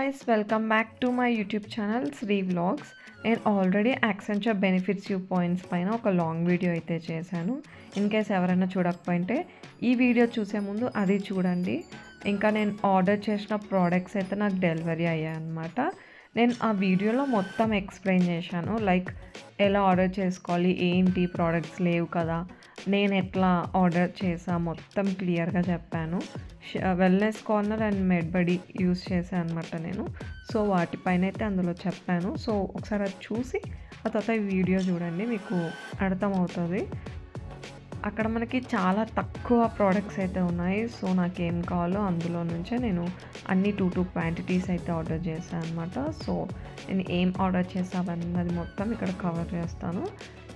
guys, welcome back to my YouTube channel Sri Vlogs. నేను already Accenture benefits view points పైన ఒక long video అయితే చేశాను. In case ఎవరైనా చూడకపోయింటే ఈ వీడియో చూసే ముందు అది చూడండి. ఇంకా నేను ఆర్డర్ చేసిన ప్రోడక్ట్స్ అయితే నాకు డెలివరీ అయ్యాయి అన్నమాట. నేను ఆ వీడియోలో మొత్తం ఎక్స్ప్లెయిన్ చేశాను, లైక్ ఎలా ఆర్డర్ చేసుకోవాలి, ఏంటి ప్రోడక్ట్స్ లేవు కదా, నేను ఎట్లా ఆర్డర్ చేసా మొత్తం క్లియర్గా చెప్పాను. వెల్నెస్ కార్నర్ అండ్ మెడ్బడి యూస్ చేశాను అనమాట నేను. సో వాటిపైన అయితే అందులో చెప్పాను. సో ఒకసారి అది చూసి ఆ తర్వాత ఈ వీడియో చూడండి, మీకు అర్థమవుతుంది. అక్కడ మనకి చాలా తక్కువ ప్రోడక్ట్స్ అయితే ఉన్నాయి. సో నాకేం కావాలో అందులో నుంచే నేను అన్ని 2 క్వాంటిటీస్ అయితే ఆర్డర్ చేశాను అనమాట. సో నేను ఏం ఆర్డర్ చేసామన్నది మొత్తం ఇక్కడ కవర్ చేస్తాను,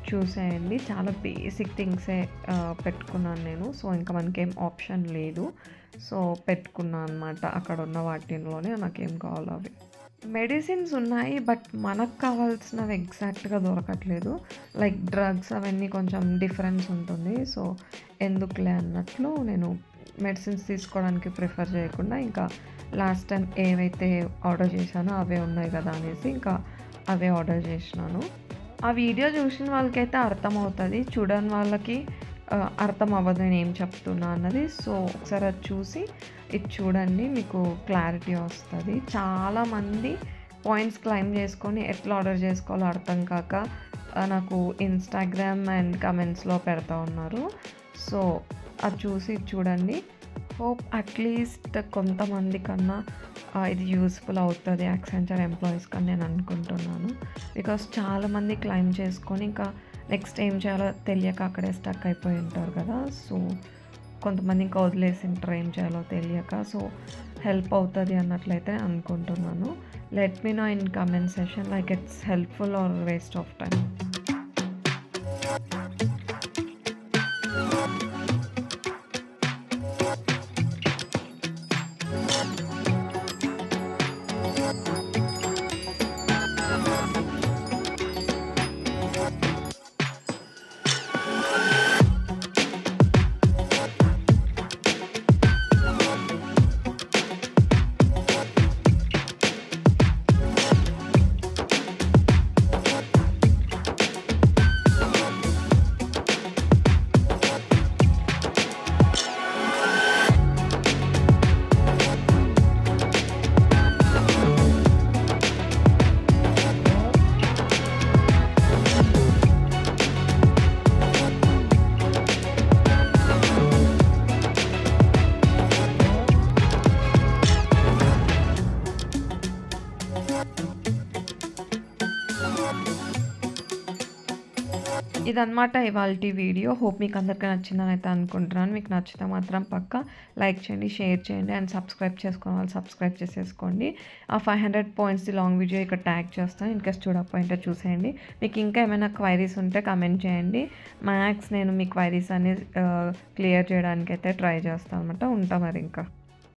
చూసేయండి. చాలా బేసిక్ థింగ్సే పెట్టుకున్నాను నేను. సో ఇంకా మనకేం ఆప్షన్ లేదు, సో పెట్టుకున్నాను అనమాట. అక్కడ ఉన్న వాటిలోనే నాకేం కావాలో అవి. మెడిసిన్స్ ఉన్నాయి, బట్ మనకు కావాల్సినవి ఎగ్జాక్ట్గా దొరకట్లేదు. లైక్ డ్రగ్స్ అవన్నీ కొంచెం డిఫరెన్స్ ఉంటుంది. సో ఎందుకులే అన్నట్లు నేను మెడిసిన్స్ తీసుకోవడానికి ప్రిఫర్ చేయకుండా ఇంకా లాస్ట్ టైం ఏవైతే ఆర్డర్ చేశానో అవే ఉన్నాయి కదా అనేసి ఇంకా అవే ఆర్డర్ చేసినాను. ఆ వీడియో చూసిన వాళ్ళకైతే అర్థమవుతుంది, చూడని వాళ్ళకి అర్థం అవ్వదు నేను ఏం చెప్తున్నా అన్నది. సో ఒకసారి అది చూసి ఇది చూడండి, మీకు క్లారిటీ వస్తుంది. చాలామంది పాయింట్స్ క్లైమ్ చేసుకొని ఎట్లా ఆర్డర్ చేసుకోవాలో అర్థం కాక నాకు ఇన్స్టాగ్రామ్ అండ్ కమెంట్స్లో పెడతా ఉన్నారు. సో అది చూసి చూడండి. హోప్ అట్లీస్ట్ కొంతమంది కన్నా ఇది యూస్ఫుల్ అవుతుంది యాక్సెంచర్ ఎంప్లాయీస్కి అని నేను అనుకుంటున్నాను. బికాస్ చాలామంది క్లైమ్ చేసుకొని ఇంకా నెక్స్ట్ ఏం చేయాలో తెలియక అక్కడే స్టక్ అయిపోయి ఉంటారు కదా. సో కొంతమంది ఇంకా వదిలేసి ఉంటారు ఏం చేయాలో తెలియక. సో హెల్ప్ అవుతుంది అన్నట్లయితే అనుకుంటున్నాను. Let me know in comment session like it's helpful or waste of time. ఇదన్నమాట ఇవాల్టి వీడియో. హోప్ మీకు అందరికీ నచ్చిందని అయితే అనుకుంటున్నాను. మీకు నచ్చితే మాత్రం పక్కా లైక్ చేయండి, షేర్ చేయండి అండ్ సబ్స్క్రైబ్ చేసుకోవాలి వాళ్ళు సబ్స్క్రైబ్ చేసేసుకోండి. ఆ 500 పాయింట్స్ లాంగ్ వీడియో ఇక్కడ ట్యాగ్ చేస్తాను, ఇన్కేస్ చూడకపోయింటే చూసేయండి. మీకు ఇంకా ఏమైనా క్వైరీస్ ఉంటే కమెంట్ చేయండి. మ్యాక్స్ నేను మీ క్వైరీస్ అన్ని క్లియర్ చేయడానికి అయితే ట్రై చేస్తాను అనమాట. ఉంటా మరి ఇంకా.